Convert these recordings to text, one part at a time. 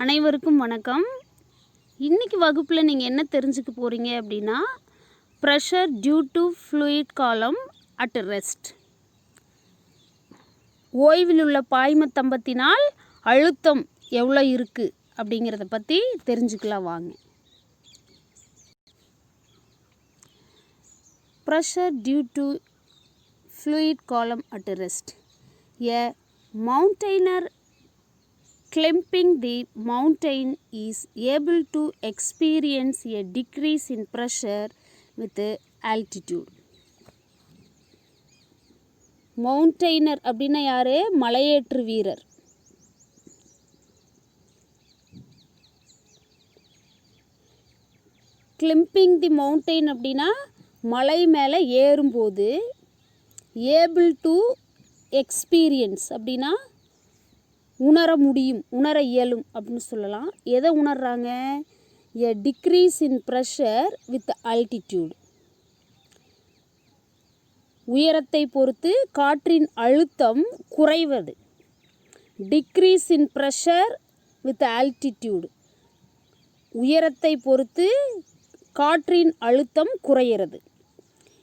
அனைவருக்கும் வணக்கம். இன்னைக்கு வகுப்பில் நீங்கள் என்ன தெரிஞ்சுக்க போகிறீங்க அப்படின்னா, ப்ரெஷர் டியூ டு ஃப்ளூயிட் காலம் அட் ரெஸ்ட். ஓய்வில் உள்ள பாய்மத்தம்பத்தினால் அழுத்தம் எவ்வளோ இருக்குது அப்படிங்கிறத பற்றி தெரிஞ்சுக்கலாம் வாங்க. Pressure due to fluid column at rest. A mountaineer climbing the mountain is able to experience a decrease in pressure with altitude. மவுண்டெய்னர் அப்படின்னா யாரு? மலையேற்று வீரர். கிளிம்பிங் தி மவுண்டெயின் அப்படின்னா மலை மேலே ஏறும்போது ஏபிள் டு எக்ஸ்பீரியன்ஸ் அப்படின்னா உணர முடியும், உணர இயலும் அப்படின்னு சொல்லலாம். எதை உணர்றாங்க? A decrease in pressure with altitude. உயரத்தை பொறுத்து காற்றின் அழுத்தம் குறைவது. Decrease in pressure with altitude. உயரத்தை பொறுத்து காற்றின் அழுத்தம் குறையிறது.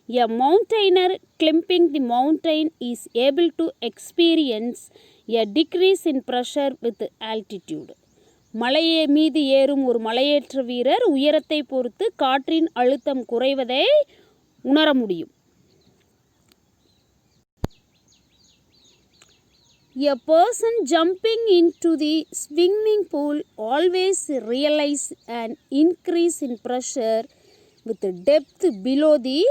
A mountaineer climbing the mountain is able to experience a decrease in pressure with altitude. மலையை மீது ஏறும் ஒரு மலையேற்ற வீரர் உயரத்தை பொறுத்து காற்றின் அழுத்தம் குறைவதை உணர முடியும். A person jumping into the swimming pool always realize an increase in pressure with depth below the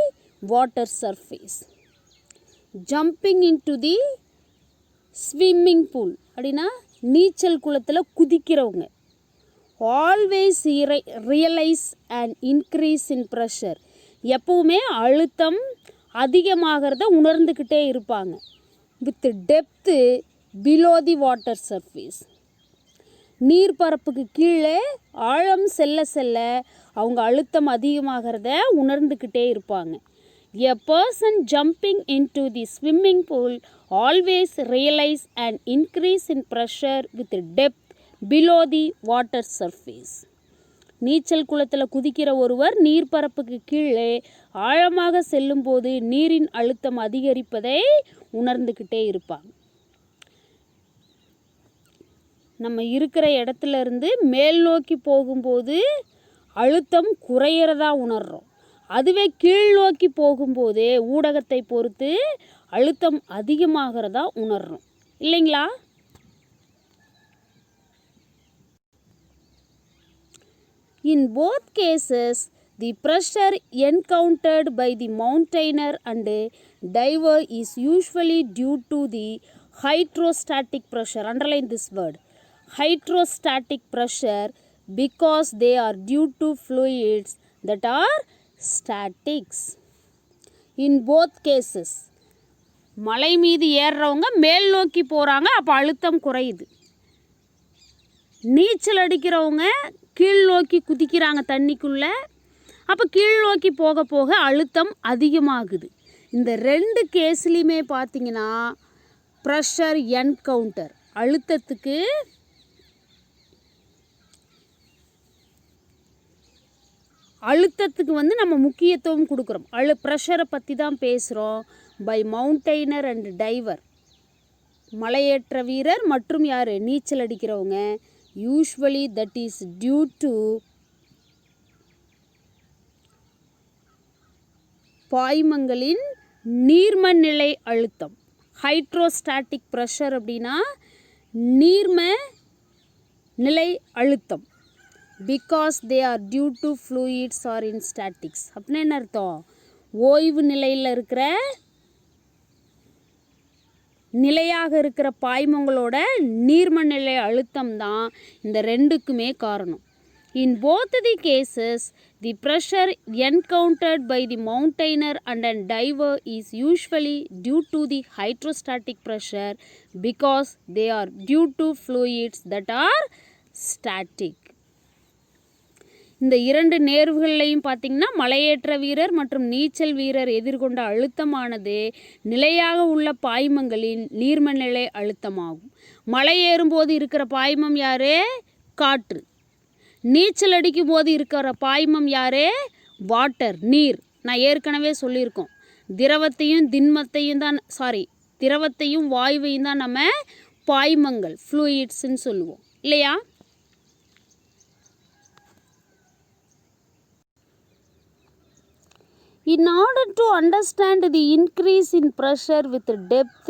water surface. Jumping into the swimming pool அப்படின்னா நீச்சல் குளத்தில் குதிக்கிறவங்க always realise and increase in pressure. எப்பவுமே அழுத்தம் அதிகமாகிறத உணர்ந்துக்கிட்டே இருப்பாங்க. With depth below the water surface. நீர்பரப்புக்கு கீழே ஆழம் செல்ல செல்ல அவங்க அழுத்தம் அதிகமாகிறத உணர்ந்துக்கிட்டே இருப்பாங்க. A person jumping into the swimming pool always realize an increase in pressure with depth below the water surface. நீச்சல் குளத்தில் குதிக்கிற ஒருவர் நீர்பரப்புக்கு கீழே ஆழமாக செல்லும்போது நீரின் அழுத்தம் அதிகரிப்பதை உணர்ந்துக்கிட்டே இருப்பாங்க. நம்ம இருக்கிற இடத்துல இருந்து மேல் நோக்கி போகும்போது அழுத்தம் குறையிறதா உணர்றோம். அதுவே கீழ் நோக்கி போகும்போது ஊடகத்தை பொறுத்து அழுத்தம் அதிகமாகிறதா உணர்றோம் இல்லைங்களா? In both cases, the pressure encountered by the mountaineer and diver is usually due to the hydrostatic pressure. Underline this word. Hydrostatic pressure because they are due to fluids that are statics. In both cases, மலை மீது ஏறுறவங்க மேல் நோக்கி போகிறாங்க, அப்போ அழுத்தம் குறையுது. நீச்சல் அடிக்கிறவங்க கீழ் நோக்கி குதிக்கிறாங்க தண்ணிக்குள்ளே, அப்போ கீழ் நோக்கி போக போக அழுத்தம் அதிகமாகுது. இந்த ரெண்டு கேஸ்லையுமே பார்த்தீங்கன்னா ப்ரெஷர் என்கவுண்டர் அழுத்தத்துக்கு நம்ம முக்கியத்துவம் கொடுக்குறோம். ப்ரெஷரை பற்றி தான் பேசுகிறோம். பை மவுண்டெய்னர் அண்ட் டைவர், மலையேற்ற வீரர் மற்றும் யார்? நீச்சல் அடிக்கிறவங்க. Usually that is due to பாய்மங்களின் நீர்ம நிலை அழுத்தம். ஹைட்ரோஸ்டாட்டிக் ப்ரெஷர் அப்படின்னா நீர்ம நிலை அழுத்தம். Because they are due to fluids are in statics. அப்படின்னா என்ன அர்த்தம்? ஓய்வு நிலையில் இருக்கிற நிலையாக இருக்கிற பாய்மங்களோட நீர்ம நிலை அழுத்தம் தான் இந்த ரெண்டுக்குமே காரணம். In both the cases the pressure encountered by the mountaineer and and diver is usually due to the hydrostatic pressure because they are due to fluids that are static. இந்த இரண்டு நேர்வுகள்லையும் பார்த்திங்கன்னா மலையேற்ற வீரர் மற்றும் நீச்சல் வீரர் எதிர்கொண்ட அழுத்தமானது நிலையாக உள்ள பாய்மங்களின் நீர்மநிலை அழுத்தமாகும். மலை ஏறும்போது இருக்கிற பாய்மம் யார்? காற்று. நீச்சல் அடிக்கும் போது இருக்கிற பாய்மம் யாரு? வாட்டர், நீர். நான் ஏற்கனவே சொல்லியிருக்கோம், திரவத்தையும் திரவத்தையும் வாயுவையும் தான் நம்ம பாய்மங்கள், ஃப்ளூயிட்ஸ்ன்னு சொல்லுவோம் இல்லையா? In order to understand the increase in pressure with depth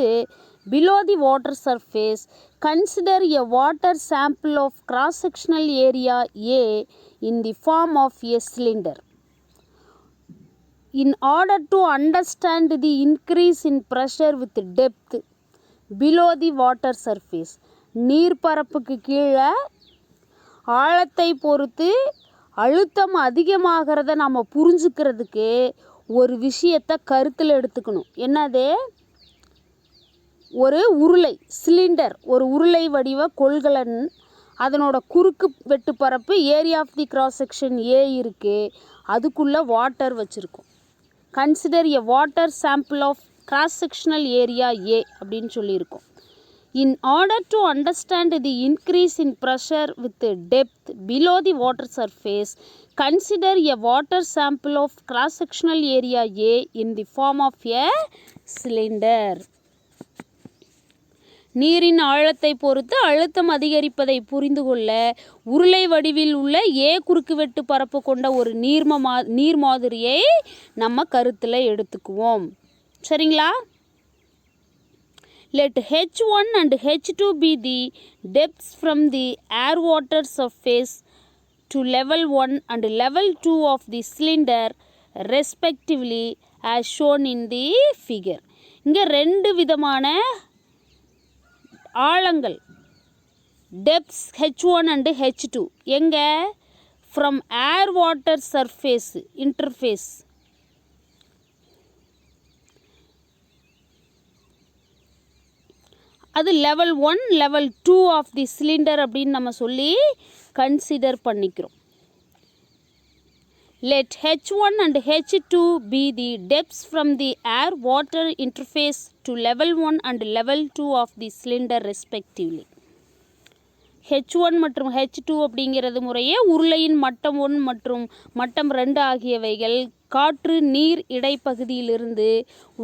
below the water surface, consider a water sample of cross-sectional area A in the form of a cylinder. In order to understand the increase in pressure with depth below the water surface, நீர்ப்பரப்புக்கு கீழே ஆழத்தை பொறுத்து அழுத்தம் அதிகமாகிறத நாம் புரிஞ்சுக்கிறதுக்கு ஒரு விஷயத்தை கருத்தில் எடுத்துக்கணும். என்னது? ஒரு உருளை, சிலிண்டர், ஒரு உருளை வடிவ கொள்கலன், அதனோட குறுக்கு வெட்டு பரப்பு area of the cross section A இருக்குது, அதுக்குள்ளே வாட்டர் வச்சுருக்கோம். Consider a water sample of cross sectional area A அப்படின்னு சொல்லியிருக்கோம். In order to understand the increase in pressure with depth below the water surface, consider a water sample of cross-sectional area A in the form of a cylinder. நீரின் ஆழத்தை பொறுத்து அழுத்தம் அதிகரிப்பதை புரிந்து கொள்ள உருளை வடிவில் உள்ள ஏ குறுக்குவெட்டு பரப்பு கொண்ட ஒரு நீர் மாதிரியை நம்ம கருத்தில் எடுத்துக்குவோம். சரிங்களா? Let H1 and H2 be the depths from the air water surface to level 1 and level 2 of the cylinder respectively as shown in the figure. இங்கே ரெண்டு விதமான ஆழங்கள், depths H1 and H2. எங்கே? from air water surface interface, அது level 1 level 2 of the cylinder அப்படின்னு நம்ம சொல்லி consider பண்ணிக்கிறோம். Let H1 and H2 be the depths from the air water interface to level 1 and level 2 of the cylinder respectively. H1 மற்றும் H2 அப்படிங்கிறது முறையே உருளையின் மட்டம் 1 மற்றும் மட்டம் 2 ஆகியவைகள் காற்று நீர் இடைப்பகுதியிலிருந்து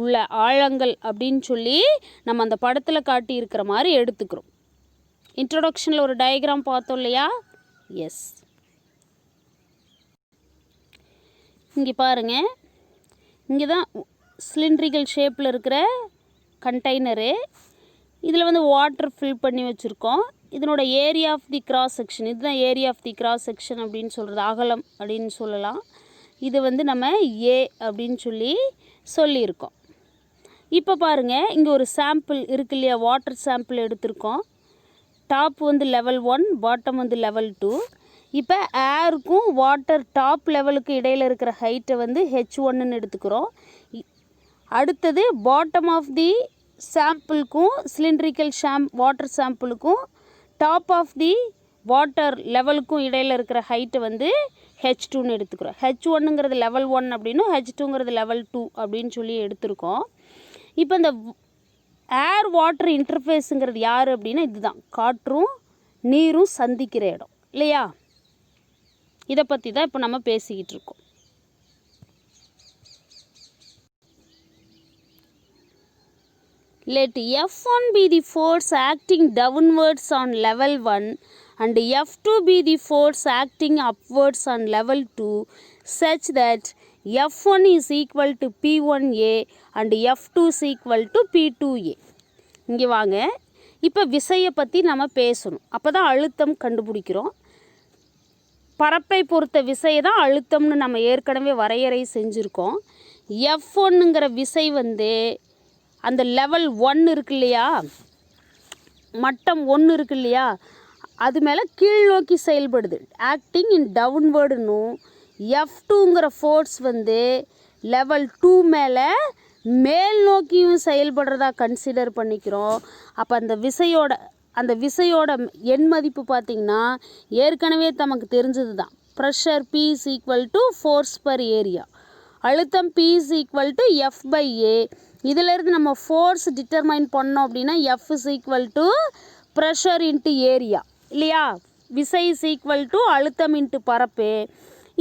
உள்ள ஆழங்கள் அப்படின்னு சொல்லி நம்ம அந்த படத்தில் காட்டி இருக்கிற மாதிரி எடுத்துக்கிறோம். இன்ட்ரோடக்ஷனில் ஒரு டயக்ராம் பார்த்தோம் இல்லையா? எஸ். இங்கே பாருங்கள், இங்கே தான் சிலிண்ட்ரிக்கல் ஷேப்பில் இருக்கிற கண்டெய்னரு. இதில் வந்து வாட்டர் ஃபில் பண்ணி வச்சுருக்கோம். இதனோட area of the cross section, இதுதான் area of the cross section அப்படின்னு சொல்கிறது, அகலம் அப்படின்னு சொல்லலாம். இது வந்து நம்ம ஏ அப்படின்னு சொல்லியிருக்கோம். இப்போ பாருங்கள், இங்கே ஒரு சாம்பிள் இருக்கு இல்லையா, வாட்டர் சாம்பிள் எடுத்திருக்கோம். டாப் வந்து லெவல் 1, பாட்டம் வந்து லெவல் 2. இப்போ ஏருக்கும் வாட்டர் டாப் லெவலுக்கு இடையில் இருக்கிற ஹைட்டை வந்து H1ன்னு எடுத்துக்கிறோம். அடுத்தது பாட்டம் ஆஃப் தி சாம்பிளுக்கும் சிலிண்ட்ரிக்கல் வாட்டர் சாம்பிளுக்கும் டாப் ஆஃப் தி வாட்டர் லெவலுக்கும் இடையில் இருக்கிற ஹைட்டை வந்து H2ன்னு எடுத்துக்கிறோம். H1ங்கிறது லெவல் 1 அப்படின்னும் H2ங்கிறது லெவல் 2 அப்படின்னு சொல்லி எடுத்திருக்கோம். இப்போ இந்த ஏர் வாட்டர் இன்டர்ஃபேஸுங்கிறது யார் அப்படின்னா இதுதான், காற்றும் நீரும் சந்திக்கிற இடம் இல்லையா? இதை பற்றி தான் இப்போ நம்ம பேசிக்கிட்டு இருக்கோம். Let F1 be the force acting downwards on level 1 and F2 be the force acting upwards on level 2 such that F1 is equal to P1A and F2 is equal to P2A. இங்கே வாங்க, இப்போ விசையை பற்றி நம்ம பேசணும். அப்போ தான் அழுத்தம் கண்டுபிடிக்கிறோம். பரப்பை பொறுத்த விசையை தான் அழுத்தம்னு நம்ம ஏற்கனவே வரையறை செஞ்சுருக்கோம். F1ங்கிற விசை வந்து அந்த லெவல் 1 இருக்கு இல்லையா, மட்டம் 1 இருக்கு இல்லையா, அது மேலே கீழ் நோக்கி செயல்படுது, ஆக்டிங் இன் டவுன்வேர்டுன்னும். F2ங்கிற ஃபோர்ஸ் வந்து லெவல் 2 மேலே மேல் நோக்கியும் செயல்படுறதா கன்சிடர் பண்ணிக்கிறோம். அப்போ அந்த விசையோட எண் மதிப்பு பார்த்திங்கன்னா ஏற்கனவே நமக்கு தெரிஞ்சது தான். Pressure P is equal to force per area, அழுத்தம் P is equal to F/A. இதிலிருந்து நம்ம ஃபோர்ஸ் டிட்டர்மைன் பண்ணோம் அப்படின்னா F is equal to pressure into area இல்லையா? விசை இஸ் ஈக்குவல் டு அழுத்தம் இன்ட்டு பரப்பு.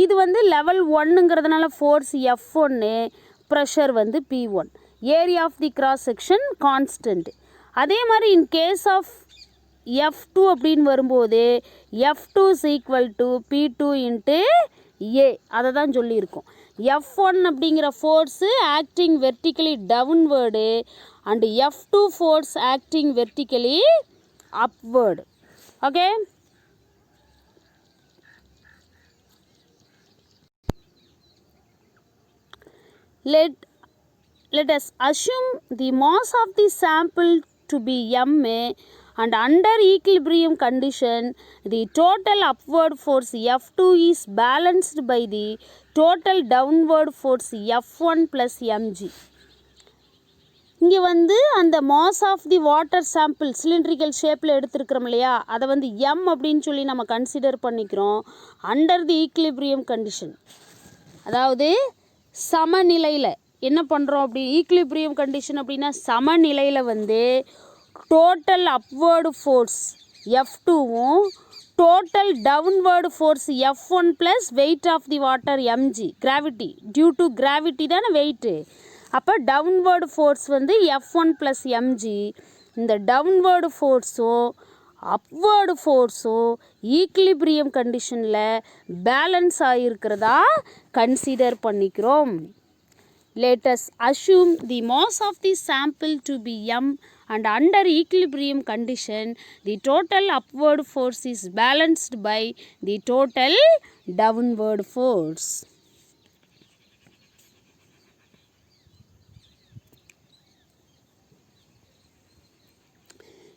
இது வந்து லெவல் 1ங்கிறதுனால ஃபோர்ஸ் F1, ப்ரெஷர் வந்து P1. Area of the cross section constant. அதே மாதிரி இன் கேஸ் ஆஃப் F2 அப்படின்னு வரும்போது F2 is equal to P2 into A, அதை தான் சொல்லியிருக்கோம். F1 அப்படிங்கிற force acting vertically downward and F2 force acting vertically upward. Okay, let us assume the mass of the sample to be m, and under equilibrium condition the total upward force F2 is balanced by the total downward force F1 plus mg. இங்கே வந்து அந்த mass of the water sample cylindrical ஷேப்பில் எடுத்துருக்கிறோம் இல்லையா, அதை வந்து m அப்படின்னு சொல்லி நம்ம கன்சிடர் பண்ணிக்கிறோம். அண்டர் தி ஈக்லிபிரியம் கண்டிஷன், அதாவது சமநிலையில் என்ன பண்ணுறோம் அப்படி, ஈக்லிபிரியம் கண்டிஷன் அப்படின்னா சமநிலையில் வந்து டோட்டல் அப்வேர்டு ஃபோர்ஸ் F2வும் total downward force F1 plus weight of the water mg, gravity, due to gravity தானே வெயிட்டு. அப்போ டவுன்வேர்டு ஃபோர்ஸ் வந்து F1 ப்ளஸ் mg. இந்த டவுன்வேர்டு ஃபோர்ஸும் அப்வேர்டு ஃபோர்ஸும் ஈக்லிபிரியம் கண்டிஷனில் பேலன்ஸ் ஆகிருக்கிறதா கன்சிடர் பண்ணிக்கிறோம். Let us assume the mass of the sample to be m, and under equilibrium condition the total upward force is balanced by the total downward force.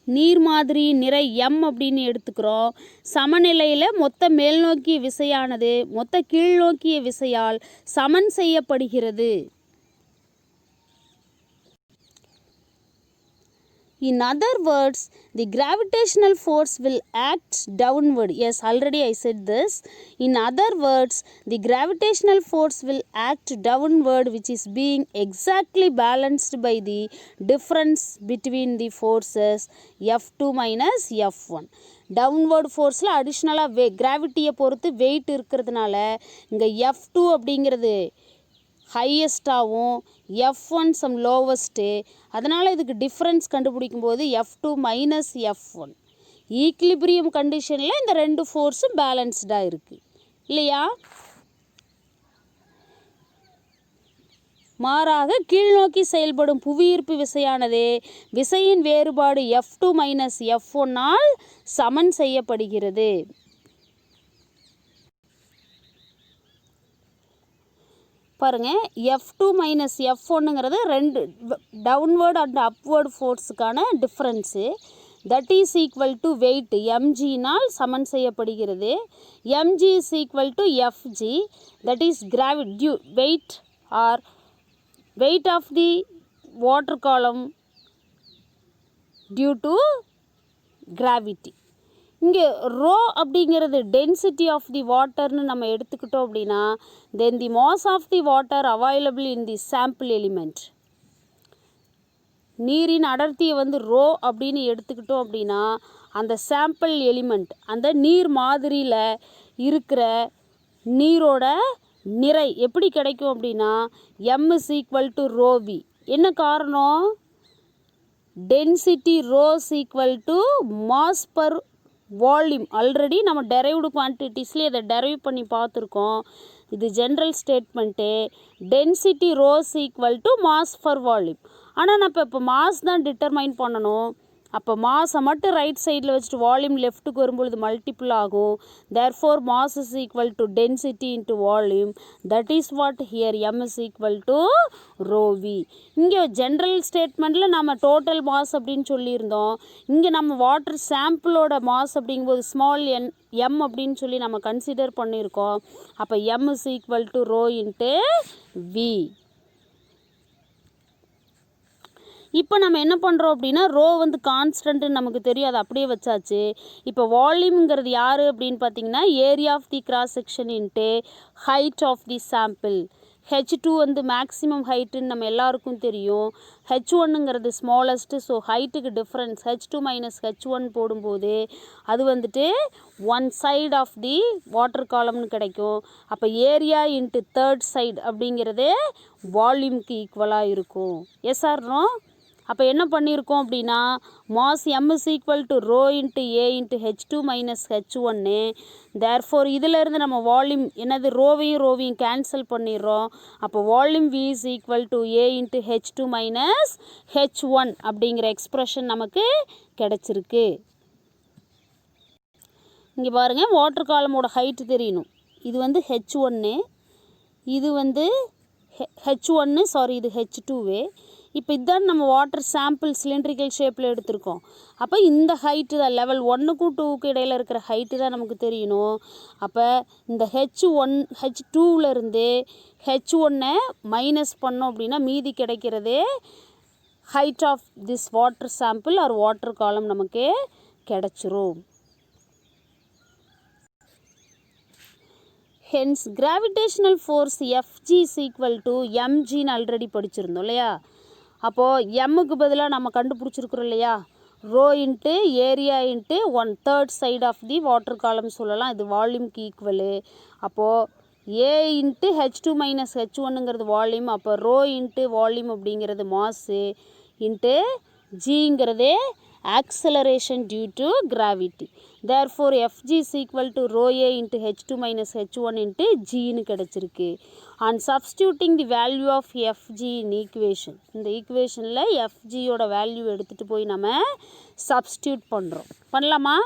நீர் மாதிரி நிறை m அப்படின்னு எடுத்துக்கிறோம். சமநிலையில் மொத்த மேல்நோக்கிய விசையானது மொத்த கீழ்நோக்கிய விசையால் சமன் செய்யப்படுகிறது. In other words, the gravitational force will act downward. Yes, already I said this. In other words, the gravitational force will act downward, which is being exactly balanced by the difference between the forces F2 minus F1. Downward ஃபோர்ஸில் அடிஷ்னலாக கிராவிட்டியை பொறுத்து wait இருக்கிறதுனால இங்கே F2 அப்படிங்கிறது ஹையஸ்ட்டாகவும் F1 some lowest. அதனால் இதுக்கு difference கண்டுபிடிக்கும் போது F2 மைனஸ் F1. ஈக்லிபிரியம் கண்டிஷனில் இந்த ரெண்டு ஃபோர்ஸும் பேலன்ஸ்டாக இருக்குது இல்லையா. மாறாக கீழ்நோக்கி செயல்படும் புவியீர்ப்பு விசையானது விசையின் வேறுபாடு F2 மைனஸ் F1ஆல் சமன் செய்யப்படுகிறது. பாருங்கள், F2 மைனஸ் F1ங்கிறது ரெண்டு டவுன்வேர்டு அண்ட் அப்வேர்டு ஃபோர்ஸுக்கான difference. That is equal to weight mgனால் சமன் செய்யப்படுகிறது. mg is equal to fg, that is weight or weight of the water column due to gravity. இங்கே ரோ அப்படிங்கிறது டென்சிட்டி ஆஃப் தி வாட்டர்னு நம்ம எடுத்துக்கிட்டோம் அப்படின்னா then the mass of the water available in the sample element. நீரின் அடர்த்தியை வந்து row அப்படின்னு எடுத்துக்கிட்டோம் அப்படின்னா அந்த சாம்பிள் எலிமெண்ட், அந்த நீர் மாதிரியில் இருக்கிற நீரோட நிறை எப்படி கிடைக்கும் அப்படின்னா m is equal to rho V. என்ன காரணம், density rho is equal to mass per volume. Already நம்ம டெரைவ்டு குவான்டிட்டிஸ்லேயே அதை டெரைவ் பண்ணி பார்த்துருக்கோம். இது general statement. Density rho's equal to mass for volume. ஆனால் நான் இப்போ மாஸ் தான் டிட்டர்மைன் பண்ணணும். அப்போ மாஸை மட்டும் ரைட் சைடில் வச்சுட்டு வால்யூம் லெஃப்ட்டுக்கு வரும்பொழுது மல்டிபிள் ஆகும். Therefore mass is equal to density into volume. That is what here m is equal to rho V. இங்கே ஜென்ரல் ஸ்டேட்மெண்ட்டில் நம்ம டோட்டல் மாஸ் அப்படின்னு சொல்லியிருந்தோம். இங்கே நம்ம வாட்டர் சாம்பிளோட மாஸ் அப்படிங்கும்போது ஸ்மால் m அப்படின்னு சொல்லி நம்ம கன்சிடர் பண்ணியிருக்கோம். அப்போ m is equal to rho into V. இப்போ நம்ம என்ன பண்ணுறோம் அப்படின்னா ரோ வந்து கான்ஸ்டன்ட்டுன்னு நமக்கு தெரியும், அது அப்படியே வச்சாச்சு. இப்போ வால்யூம்ங்கிறது யார் அப்படின்னு பார்த்தீங்கன்னா area of the cross section into height of the sample. H2 வந்து மேக்ஸிமம் ஹைட்டுன்னு நம்ம எல்லாருக்கும் தெரியும். H1ங்கிறது ஸ்மாலஸ்ட்டு. ஸோ ஹைட்டுக்கு டிஃப்ரென்ஸ் H2 மைனஸ் H1 போடும்போது அது வந்துட்டு one side of the water காலம்னு கிடைக்கும். அப்போ ஏரியா இன்ட்டு தேர்ட் சைடு அப்படிங்கிறது வால்யூம்க்கு ஈக்குவலாக இருக்கும். Yes or no? அப்போ என்ன பண்ணியிருக்கோம் அப்படின்னா mass m is equal to rho into a into H2 minus H1. Therefore இதிலேருந்து நம்ம வால்யூம் என்னது ரோவையும் கேன்சல் பண்ணிடுறோம். அப்போ volume v is equal to a into H2 minus H1 அப்படிங்கிற எக்ஸ்ப்ரெஷன் நமக்கு கிடச்சிருக்கு. இங்கே பாருங்கள், வாட்டர் காலமோட ஹைட்டு தெரியணும். இது வந்து H1, இது வந்து H1, சாரி இது H2. இப்போ இதுதான் நம்ம வாட்டர் சாம்பிள் சிலிண்ட்ரிக்கல் ஷேப்பில் எடுத்திருக்கோம். அப்போ இந்த ஹைட்டு தான் லெவல் 1க்கும் 2க்கும் இடையில் இருக்கிற ஹைட்டு தான் நமக்கு தெரியணும். அப்போ இந்த H2லேருந்து H1 மைனஸ் பண்ணோம் அப்படின்னா மீதி கிடைக்கிறது height of this water sample or water column நமக்கு கிடச்சிரும். Hence gravitational force Fg is equal to mgன்னு ஆல்ரெடி படிச்சிருந்தோம் இல்லையா? அப்போது எம்முக்கு பதிலாக நம்ம கண்டுபிடிச்சிருக்கிறோம் இல்லையா, rho into area into 1/3 side of the water column சொல்லலாம். இது வால்யூம்க்கு ஈக்குவலு. அப்போது ஏ இன்ட்டு H2 மைனஸ் H1ங்கிறது வால்யூம். அப்போ ரோ இன்ட்டு வால்யூம் அப்படிங்கிறது மாஸு இன்ட்டு ஜிங்கிறது acceleration due to gravity. Therefore Fg is equal to rho a into H2 minus H1 into gன்னு கிடச்சிருக்கு. And substituting the value of Fg in equation. இந்த ஈக்குவேஷனில் Fgயோட value எடுத்துகிட்டு போய் நம்ம சப்ஸ்டியூட் பண்ணுறோம். பண்ணலாமா?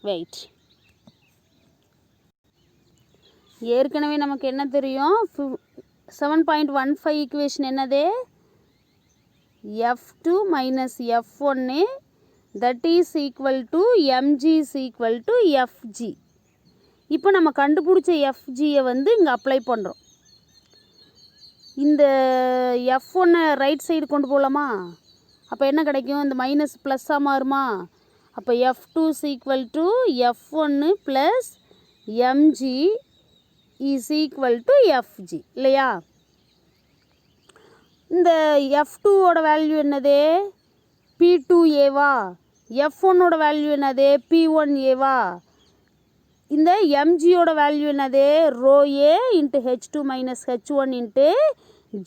வெயிட். ஏற்கனவே நமக்கு என்ன தெரியும்? 7.15 ஈக்குவேஷன் என்னது? F2 minus F1 that is equal to mg is equal to Fg. இப்போ நம்ம கண்டுபிடிச்ச Fgயை வந்து இங்கே அப்ளை பண்ணுறோம். இந்த F1 ரைட் சைடு கொண்டு போகலாமா? அப்போ என்ன கிடைக்கும்? இந்த மைனஸ் ப்ளஸ்ஸாக மாறுமா? அப்போ F2 is equal to F1 plus mg is equal to Fg இல்லையா? இந்த F2ஓட வேல்யூ என்னது? P2a. F1ஓட வேல்யூ என்னது? P1a. இந்த mgயோட வேல்யூ என்னது? Rho a into H2 minus H1 into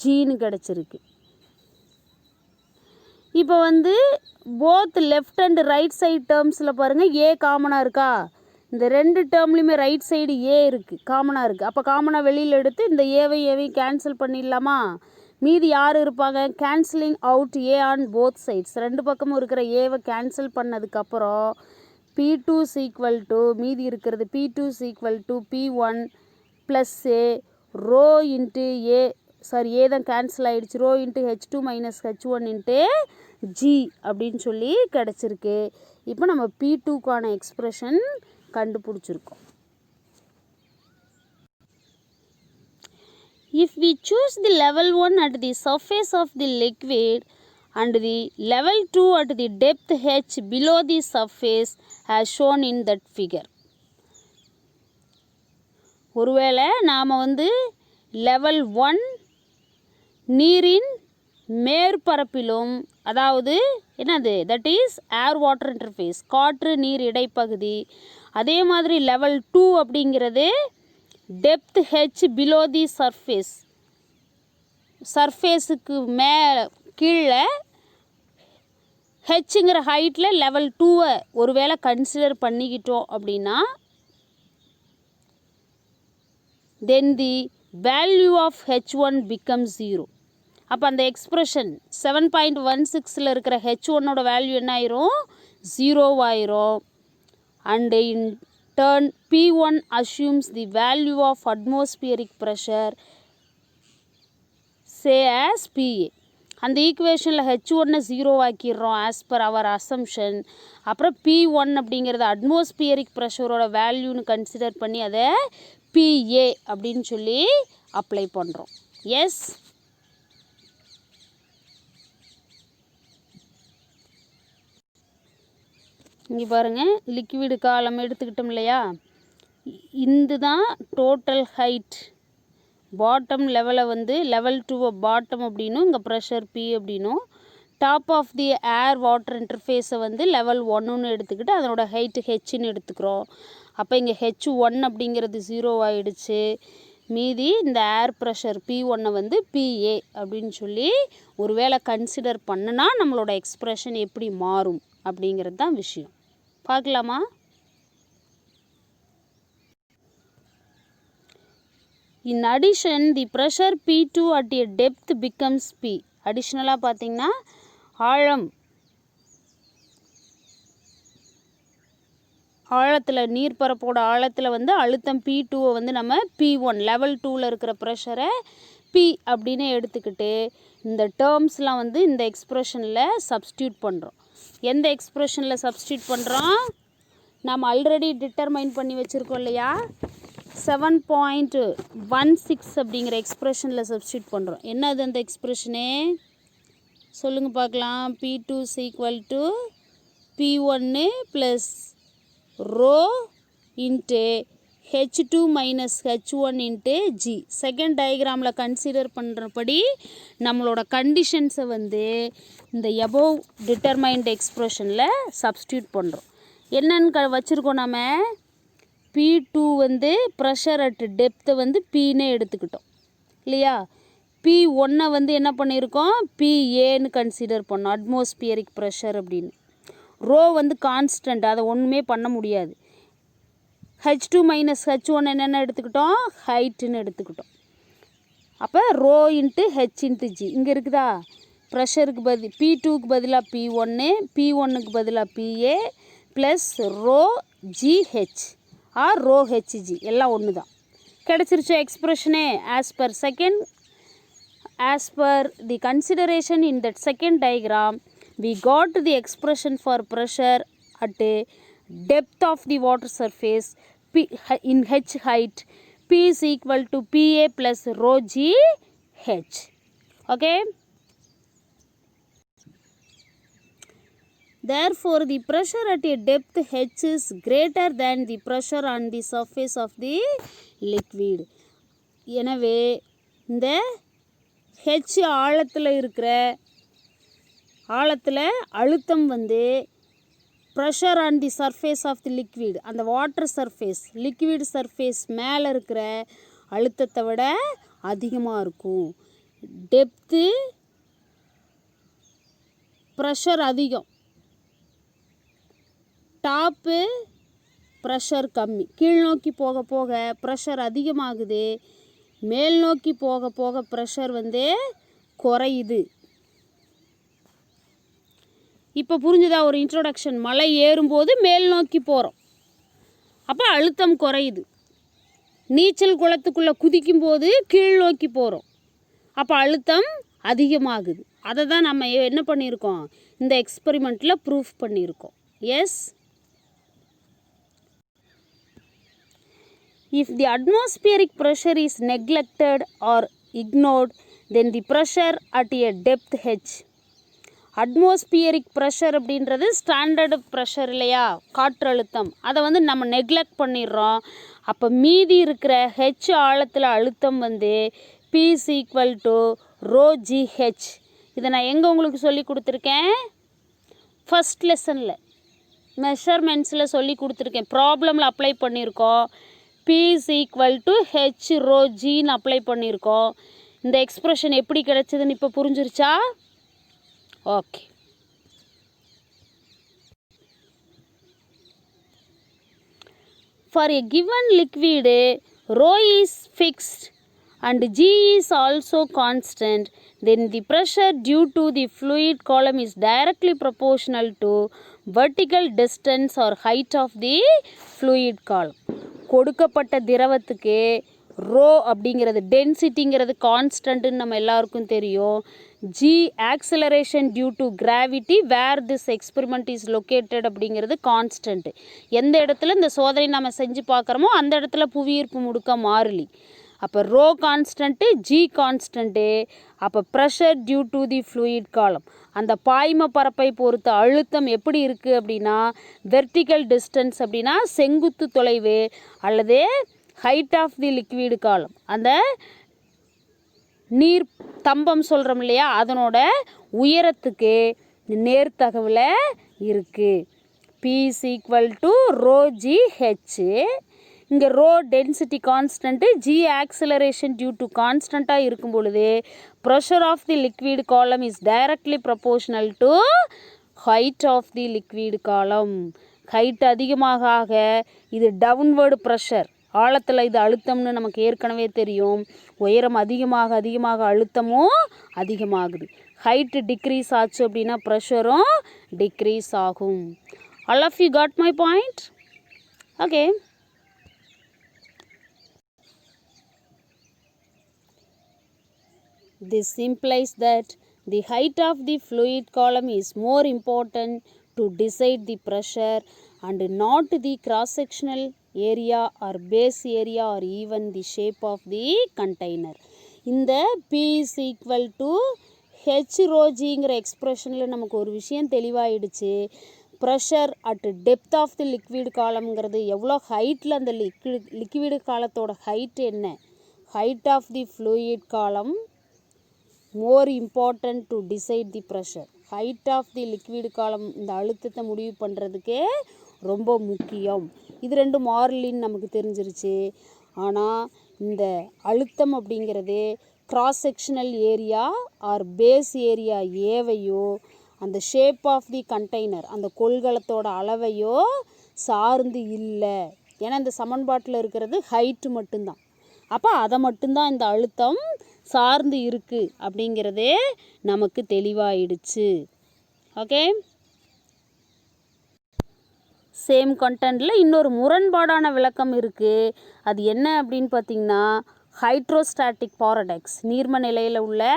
ஜின்னு கிடச்சிருக்கு. இப்போ வந்து both left and right side டேர்ம்ஸில் பாருங்கள் ஏ காமனாக இருக்கா? இந்த ரெண்டு டேர்ம்லையுமே ரைட் சைடு ஏ இருக்குது, காமனாக இருக்குது. அப்போ காமனாக வெளியில் எடுத்து இந்த ஏவையும் கேன்சல் பண்ணிடலாமா? மீதி யார் இருப்பாங்க? Cancelling out A on both sides. ரெண்டு பக்கமும் இருக்கிற ஏவை கேன்சல் பண்ணதுக்கப்புறம் P2 is equal to மீதி இருக்கிறது P2 is equal to P1 plus A rho into A, sorry A தான் கேன்சல் ஆகிடுச்சு, rho into H2 minus H1 into G அப்படின்னு சொல்லி கிடச்சிருக்கு. இப்போ நம்ம P2க்கான எக்ஸ்ப்ரெஷன் கண்டுபிடிச்சிருக்கோம். If we choose the level 1 at the surface of the liquid and the level 2 at the depth h below the surface as shown in that figure. ஒருவேளை நாம் வந்து லெவல் 1 நீரின் மேற்பரப்பிலும், அதாவது என்னது, that is air water interface, காற்று நீர் இடைப்பகுதி. அதே மாதிரி லெவல் 2 அப்படிங்கிறது depth H below the surface, சர்ஃபேஸுக்கு கீழே ஹெச்சுங்கிற ஹைட்டில் லெவல் 2வை ஒருவேளை கன்சிடர் பண்ணிக்கிட்டோம் அப்படின்னா then the value of H1 becomes 0. அப்போ அந்த எக்ஸ்ப்ரெஷன் 7.16 இருக்கிற H1ஓட வேல்யூ என்ன ஆயிரும்? 0 ஆயிரும். And in turn P1 assumes the value of atmospheric pressure say as PA. அந்த ஈக்குவேஷனில் H1 0 ஆக்கிடுறோம் as per hour assumption. அப்புறம் P1 அப்படிங்கிறது அட்மாஸ்பியரிக் ப்ரெஷரோட வேல்யூன்னு கன்சிடர் பண்ணி அதை PA அப்படின்னு சொல்லி அப்ளை பண்ணுறோம். எஸ், இங்கே பாருங்கள், லிக்விடு காலம் எடுத்துக்கிட்டோம் இல்லையா, இந்த தான் டோட்டல் ஹைட் பாட்டம் லெவலை வந்து லெவல் 2 பாட்டம் அப்படின்னும் இங்கே ப்ரெஷர் P அப்படின்னும் top of the air water இன்டர்ஃபேஸை வந்து லெவல் 1ன்னு எடுத்துக்கிட்டு அதனோட ஹைட்டு ஹெச்ன்னு எடுத்துக்கிறோம். அப்போ இங்கே H1 அப்படிங்கிறது 0 ஆகிடுச்சு. மீதி இந்த ஏர் ப்ரெஷர் P1 வந்து PA அப்படின்னு சொல்லி ஒரு வேளை கன்சிடர் பண்ணுனா நம்மளோட எக்ஸ்ப்ரெஷன் எப்படி மாறும் அப்படிங்கிறது தான் விஷயம். பார்க்கலாமா? In addition, the pressure P2 at a depth becomes P. அடிஷ்னலாக பார்த்தீங்கன்னா ஆழத்தில் நீர்ப்பரப்போட ஆழத்தில் வந்து அழுத்தம் P2 வந்து நம்ம P1 லெவல் 2ல் இருக்கிற ப்ரெஷரை P அப்படின்னு எடுத்துக்கிட்டு இந்த டேர்ம்ஸ்லாம் வந்து இந்த எக்ஸ்ப்ரெஷனில் சப்ஸ்டியூட் பண்ணுறோம். எந்த எக்ஸ்ப்ரெஷனில் சப்ஸ்டியூட் பண்ணுறோம்? நம்ம ஆல்ரெடி டிட்டர்மைன் பண்ணி வச்சுருக்கோம் இல்லையா, 7.16 அப்படிங்கிற எக்ஸ்ப்ரெஷனில் சப்ஸ்டியூட் பண்ணுறோம். என்னது அந்த எக்ஸ்ப்ரெஷனே சொல்லுங்கள் பார்க்கலாம். P2 = P1 + rho into H2 minus H1 into G. Second டயக்ராமில் கன்சிடர் பண்ணுறபடி நம்மளோட கண்டிஷன்ஸை வந்து இந்த எபோவ் டிட்டர்மைன்ட் எக்ஸ்ப்ரெஷனில் சப்ஸ்டியூட் பண்ணுறோம். என்னன்னு வச்சுருக்கோம், நம்ம P2 வந்து ப்ரெஷர் அட் டெப்த்தை வந்து Pன்னு எடுத்துக்கிட்டோம் இல்லையா. P1 வந்து என்ன பண்ணியிருக்கோம், PAன்னு கன்சிடர் பண்ணோம், அட்மாஸ்பியரிக் ப்ரெஷர் அப்படின்னு. ரோ வந்து கான்ஸ்டன்ட், அதை ஒன்றுமே பண்ண முடியாது. H2 minus H1 என்னென்ன எடுத்துக்கிட்டோம், ஹைட்டுன்னு எடுத்துக்கிட்டோம். அப்போ rho into H into G இங்கே இருக்குதா. ப்ரெஷருக்கு P2க்கு பதிலாக P1, P1க்கு பதிலாக PA plus rho GH or rho HG எல்லாம் ஒன்று தான். கிடச்சிருச்சோ எக்ஸ்ப்ரெஷனே. as per the consideration in that second diagram, we got the expression for pressure at a depth of the water surface P in H height. P is equal to PA plus rho G H. Okay. Therefore, the pressure at a depth H is greater than the pressure on the surface of the liquid. எனவே இந்த H ஆழத்தில் அழுத்தம் வந்து pressure on the surface of the liquid, அந்த water surface liquid surface மேலே இருக்கிற அழுத்தத்தை விட அதிகமாக இருக்கும். டெப்த்து ப்ரெஷர் அதிகம், டாப்பு ப்ரெஷர் கம்மி. கீழ் நோக்கி போக போக ப்ரெஷர் அதிகமாகுது, மேல் நோக்கி போக போக ப்ரெஷர் வந்து குறையுது. இப்போ புரிஞ்சுதா ஒரு இன்ட்ரோடக்ஷன். மலை ஏறும்போது மேல் நோக்கி போகிறோம், அப்போ அழுத்தம் குறையுது. நீச்சல் குளத்துக்குள்ளே குதிக்கும்போது கீழ் நோக்கி போகிறோம், அப்போ அழுத்தம் அதிகமாகுது. அதை தான் நம்ம என்ன பண்ணியிருக்கோம், இந்த எக்ஸ்பெரிமெண்ட்டில் ப்ரூஃப் பண்ணியிருக்கோம். S. If the atmospheric pressure is neglected or ignored, then the pressure at a depth H. Atmospheric pressure அப்படின்றது ஸ்டாண்டர்டு ப்ரெஷர் இல்லையா, காற்றழுத்தம். அதை வந்து நம்ம நெக்லெக்ட் பண்ணிடுறோம். அப்போ மீதி இருக்கிற ஹெச் ஆழத்தில் அழுத்தம் வந்து P is equal to rho GH. இதை நான் எங்கே உங்களுக்கு சொல்லி கொடுத்துருக்கேன், ஃபஸ்ட் லெசனில் மெஷர்மெண்ட்ஸில் சொல்லி கொடுத்துருக்கேன். ப்ராப்ளமில் அப்ளை பண்ணியிருக்கோம். P is equal to H rho Gன்னு அப்ளை பண்ணியிருக்கோம். இந்த எக்ஸ்ப்ரெஷன் எப்படி கிடைச்சதுன்னு இப்போ புரிஞ்சிருச்சா? Okay. For a given liquid, rho is fixed and G is also constant, then the pressure due to the fluid column is directly proportional to vertical distance or height of the fluid column. கொடுக்கப்பட்ட திரவத்துக்கு row அப்படிங்கிறது டென்சிட்டிங்கிறது கான்ஸ்டன்ட்னு நம்ம எல்லாருக்கும் தெரியும். G acceleration due to gravity where this experiment is located அப்படிங்கிறது constant. எந்த இடத்துல இந்த சோதனை நம்ம செஞ்சு பார்க்குறோமோ அந்த இடத்துல புவியீர்ப்பு முடுக்க மாறிலி. அப்போ ரோ கான்ஸ்டன்ட்டு, ஜி கான்ஸ்டன்ட்டு. அப்போ pressure due to the fluid column, அந்த பாய்ம பரப்பை பொறுத்த அழுத்தம் எப்படி இருக்குது அப்படின்னா வெர்டிக்கல் டிஸ்டன்ஸ் அப்படின்னா செங்குத்து தொலைவு, அல்லது ஹைட் ஆஃப் தி லிக்விட் காலம், அந்த நீர் தம்பம் சொல்கிறோம் இல்லையா, அதனோட உயரத்துக்கு நேர்த்தகவில் இருக்குது. P is equal to rho g h. இங்கே rho density constant, g acceleration due to கான்ஸ்டண்ட்டாக இருக்கும் பொழுது pressure of the liquid column is directly proportional to height of the liquid column. Height அதிகமாக ஆக இது டவுன்வேர்டு ப்ரெஷர், ஆழத்தில் இது அழுத்தம்னு நமக்கு ஏற்கனவே தெரியும். உயரம் அதிகமாக அதிகமாக அழுத்தமும் அதிகமாகுது. ஹைட்டு டிக்ரீஸ் ஆச்சு அப்படின்னா ப்ரெஷரும் டிக்ரீஸ் ஆகும். All of you got my point? Okay. This implies that the height of the fluid column is more important to decide the pressure and not the cross-sectional area or base area or even the shape of the container. இந்த P is equal to H rho Gங்கிற எக்ஸ்ப்ரெஷனில் நமக்கு ஒரு விஷயம் தெளிவாயிடுச்சு. Pressure at depth of the liquid காலம்ங்கிறது எவ்வளோ ஹைட்டில் அந்த லிக்விடு காலத்தோட ஹைட் என்ன, height of the fluid column more important to decide the pressure. Height of the liquid column இந்த அழுத்தத்தை முடிவு பண்ணுறதுக்கே ரொம்ப முக்கியம். இது ரெண்டும் மாறிலின்னு நமக்கு தெரிஞ்சிருச்சு. ஆனால் இந்த அழுத்தம் அப்படிங்கிறது cross sectional area or base area ஏவையோ அந்த ஷேப் ஆஃப் தி கண்டெய்னர் அந்த கொள்கலத்தோட அளவையோ சார்ந்து இல்லை. ஏன்னா இந்த சமன்பாட்டில் இருக்கிறது ஹைட்டு மட்டும்தான். அப்போ அதை மட்டும்தான் இந்த அழுத்தம் சார்ந்து இருக்குது அப்படிங்கிறதே நமக்கு தெளிவாயிடுச்சு. ஓகே, சேம் கண்டென்ட்டில் இன்னொரு முரண்பாடான விளக்கம் இருக்குது. அது என்ன அப்படின்னு பார்த்திங்கன்னா ஹைட்ரோஸ்டாட்டிக் பாரடாக்ஸ், நீர்ம நிலையில் உள்ள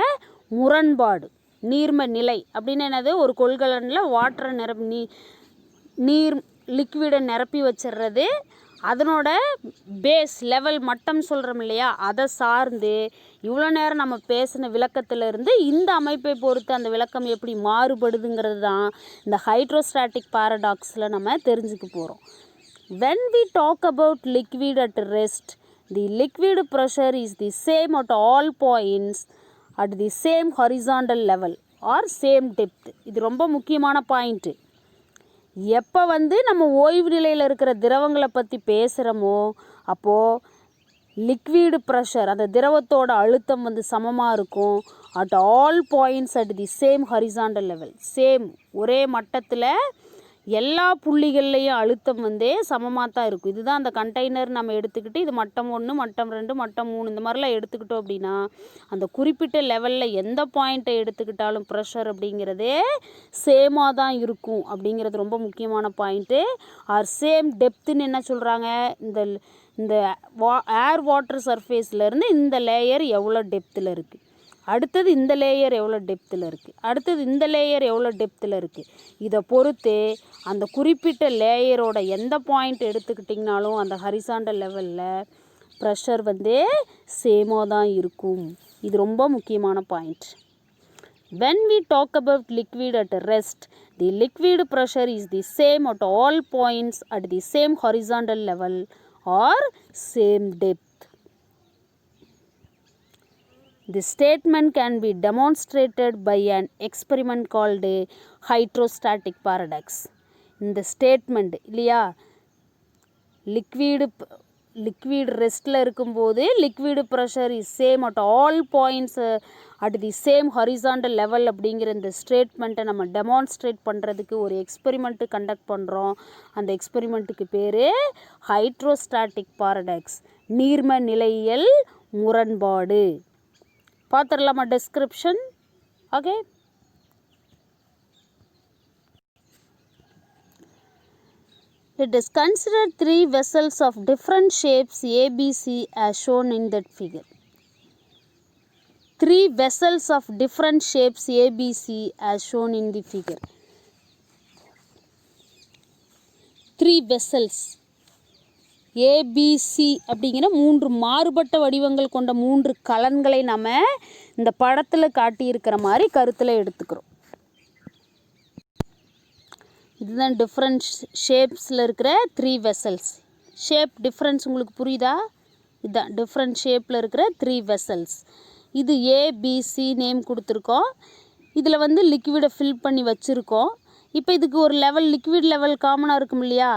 முரண்பாடு. நீர்ம நிலை அப்படின்னு என்னது, ஒரு கொள்கலனில் வாட்டரை நீர் லிக்விடை நிரப்பி வச்சிடுறது, அதனோட பேஸ் லெவல் மட்டம் சொல்கிறோம் இல்லையா, அதை சார்ந்து இவ்வளோ நேரம் நம்ம பேசின விளக்கத்திலிருந்து இந்த அமைப்பை பொறுத்து அந்த விளக்கம் எப்படி மாறுபடுதுங்கிறது தான் இந்த ஹைட்ரோஸ்டாட்டிக் பாரடாக்ஸில் நம்ம தெரிஞ்சுக்க போகிறோம். when we talk about liquid at rest, the liquid pressure is the same at all points at the same horizontal level or same depth. இது ரொம்ப முக்கியமான பாயிண்ட்டு. எப்போ நம்ம ஓய்வு நிலையில் இருக்கிற திரவங்களை பற்றி பேசுகிறோமோ அப்போது லிக்விடு ப்ரெஷர் அந்த திரவத்தோட அழுத்தம் சமமாக இருக்கும். At all points at the same horizontal level, same ஒரே மட்டத்தில் எல்லா புள்ளிகள்லேயும் அழுத்தம் சமமாக தான் இருக்கும். இதுதான் அந்த கண்டெய்னர் நம்ம எடுத்துக்கிட்டு இது மட்டம் 1 மட்டம் 2 மட்டம் 3 இந்த மாதிரிலாம் எடுத்துக்கிட்டோம் அப்படின்னா அந்த குறிப்பிட்ட லெவலில் எந்த பாயிண்ட்டை எடுத்துக்கிட்டாலும் ப்ரெஷர் அப்படிங்கிறதே சேமாக தான் இருக்கும் அப்படிங்கிறது ரொம்ப முக்கியமான பாயிண்ட்டு. ஆர் சேம் டெப்த்துன்னு என்ன சொல்கிறாங்க, இந்த ஏர் வாட்டர் சர்ஃபேஸ்லேருந்து இந்த லேயர் எவ்வளோ டெப்த்தில் இருக்குது, அடுத்தது இந்த லேயர் எவ்வளோ டெப்த்தில் இருக்குது, அடுத்தது இந்த லேயர் எவ்வளோ டெப்த்தில் இருக்குது, இதை பொறுத்து அந்த குறிப்பிட்ட லேயரோட எந்த பாயிண்ட் எடுத்துக்கிட்டிங்கனாலும் அந்த ஹரிசாண்டல் லெவலில் ப்ரெஷர் சேமாக தான் இருக்கும். இது ரொம்ப முக்கியமான point. when we talk about liquid at rest, the liquid pressure is the same at all points at the same horizontal level or same depth. This statement can be demonstrated by an experiment called hydrostatic paradox. இந்த statement இல்லையா, liquid ரெஸ்ட்டில் இருக்கும்போது liquid pressure is same at all points at the same horizontal level அப்படிங்கிற இந்த ஸ்டேட்மெண்ட்டை நம்ம demonstrate பண்ணுறதுக்கு ஒரு experiment conduct பண்ணுறோம். அந்த எக்ஸ்பெரிமெண்ட்டுக்கு பேர் ஹைட்ரோஸ்டாட்டிக் பாரடாக்ஸ், நீர்ம நிலையியல் முரண்பாடு. பார்த்துடலாமா description? Okay, it is considered 3 vessels of different shapes ABC as shown in that figure. 3 vessels of different shapes ABC as shown in the figure. 3 vessels ABC அப்படிங்கிற 3 மாறுபட்ட வடிவங்கள் கொண்ட 3 கலன்களை நம்ம இந்த படத்தில் காட்டியிருக்கிற மாதிரி கருத்தில் எடுத்துக்கிறோம். இதுதான் டிஃப்ரெண்ட் ஷேப்ஸில் இருக்கிற 3 வெசல்ஸ். ஷேப் டிஃப்ரென்ஸ் உங்களுக்கு புரியுதா? இதுதான் டிஃப்ரெண்ட் ஷேப்பில் இருக்கிற 3 வெசல்ஸ். இது ஏபிசி நேம் கொடுத்துருக்கோம். இதில் வந்து லிக்விடை ஃபில் பண்ணி வச்சுருக்கோம். இப்போ இதுக்கு ஒரு லெவல் லிக்விட் லெவல் காமனாக இருக்கும் இல்லையா,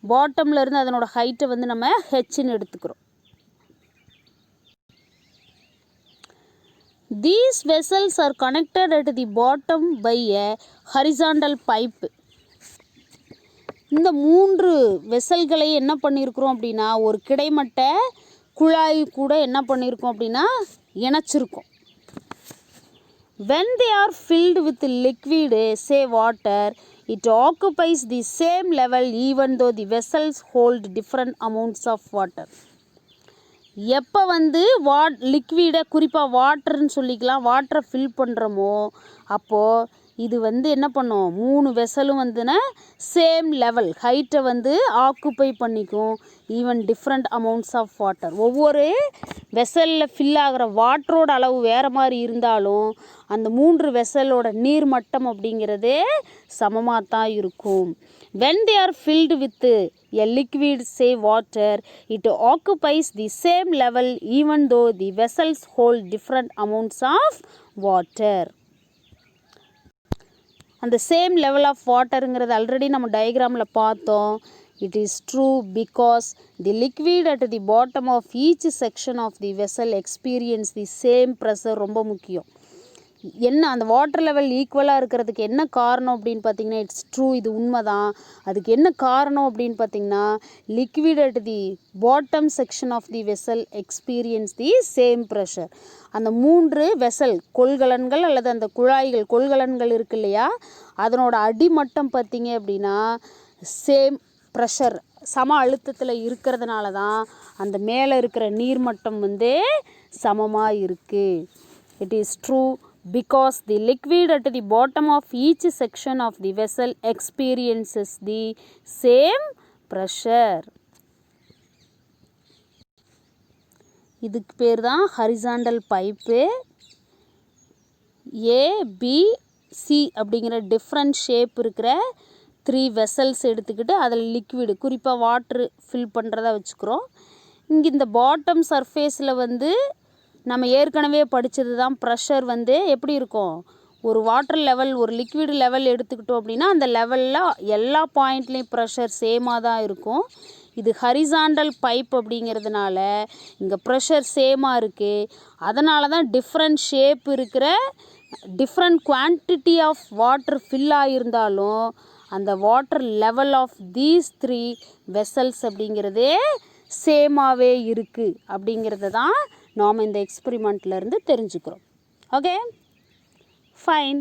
பாட்டமில் இருந்து அதனோட ஹைட்டை வந்து நம்ம ஹெச்ன்னு எடுத்துக்கிறோம். These vessels are connected at the bottom by a horizontal pipe. இந்த 3 வெசல்களை என்ன பண்ணியிருக்கிறோம் அப்படின்னா ஒரு கிடைமட்ட குழாய் கூட என்ன பண்ணியிருக்கோம் அப்படின்னா இணைச்சிருக்கோம். When they are filled with liquid, say water, it occupies the same level even though the vessels hold different amounts of water. எப்போ வந்து லிக்விடை குறிப்பாக வாட்டர்னு சொல்லிக்கலாம், வாட்டரை ஃபில் பண்ணுறோமோ அப்போது இது வந்து என்ன பண்ணும், 3 வெசலும் வந்துன்னா சேம் லெவல் ஹைட்டை வந்து ஆக்குப்பை பண்ணிக்கும். Even different amounts of water, ஒவ்வொரு வெசலில் ஃபில் ஆகிற வாட்டரோட அளவு வேறு மாதிரி இருந்தாலும் அந்த 3 வெசலோட நீர் மட்டம் அப்படிங்கிறதே சமமாக தான் இருக்கும். When they are filled with a liquid, say water, it occupies the same level even though the vessels hold different amounts of water. அந்த சேம் லெவல் ஆஃப் வாட்டருங்கிறது ஆல்ரெடி நம்ம டயக்ராமில் பார்த்தோம். It is true because the liquid at the bottom of each section of the vessel experience the same pressure. ரொம்ப முக்கியம். என்ன அந்த water level ஈக்குவலாக இருக்கிறதுக்கு என்ன காரணம் அப்படின்னு பார்த்தீங்கன்னா, இட்ஸ் ட்ரூ, இது உண்மை தான். அதுக்கு என்ன காரணம் அப்படின்னு பார்த்தீங்கன்னா, liquid at the bottom section of the vessel experience the same pressure. அந்த 3 வெசல் கொள்கலன்கள் அல்லது அந்த குழாய்கள் கொள்கலன்கள் இருக்கு இல்லையா, அதனோட அடிமட்டம் பார்த்தீங்க அப்படின்னா சேம் ப்ரெஷர் சம அழுத்தத்தில் இருக்கிறதுனால தான் அந்த மேலே இருக்கிற நீர்மட்டம் வந்து சமமாக இருக்குது. It is true because the liquid at the bottom of each section of the vessel experiences the same pressure. இதுக்கு பேர் தான் ஹரிசாண்டல் பைப்பு. ஏபிசி அப்படிங்கிற டிஃப்ரெண்ட் ஷேப் இருக்கிற 3 வெசல்ஸ் எடுத்துக்கிட்டு அதில் லிக்விடு குறிப்பாக வாட்ரு ஃபில் பண்ணுறதா வச்சுக்கிறோம். இங்கே இந்த பாட்டம் சர்ஃபேஸில் வந்து நம்ம ஏற்கனவே படித்தது தான், ப்ரெஷர் வந்து எப்படி இருக்கும், ஒரு வாட்டர் லெவல் ஒரு லிக்விட் லெவல் எடுத்துக்கிட்டோம் அப்படின்னா அந்த லெவலில் எல்லா பாயிண்ட்லேயும் ப்ரெஷர் சேமாக தான் இருக்கும். இது ஹரிசாண்டல் பைப் அப்படிங்கிறதுனால இங்கே ப்ரெஷர் சேமாக இருக்குது. அதனால தான் டிஃப்ரெண்ட் ஷேப் இருக்கிற different quantity of water fill ஆகியிருந்தாலும் அந்த water level of these 3 vessels அப்படிங்கிறதே சேமாகவே இருக்குது அப்படிங்கிறத தான் நாம் இந்த எக்ஸ்பெரிமெண்ட்லேருந்து தெரிஞ்சுக்கிறோம். Okay, fine.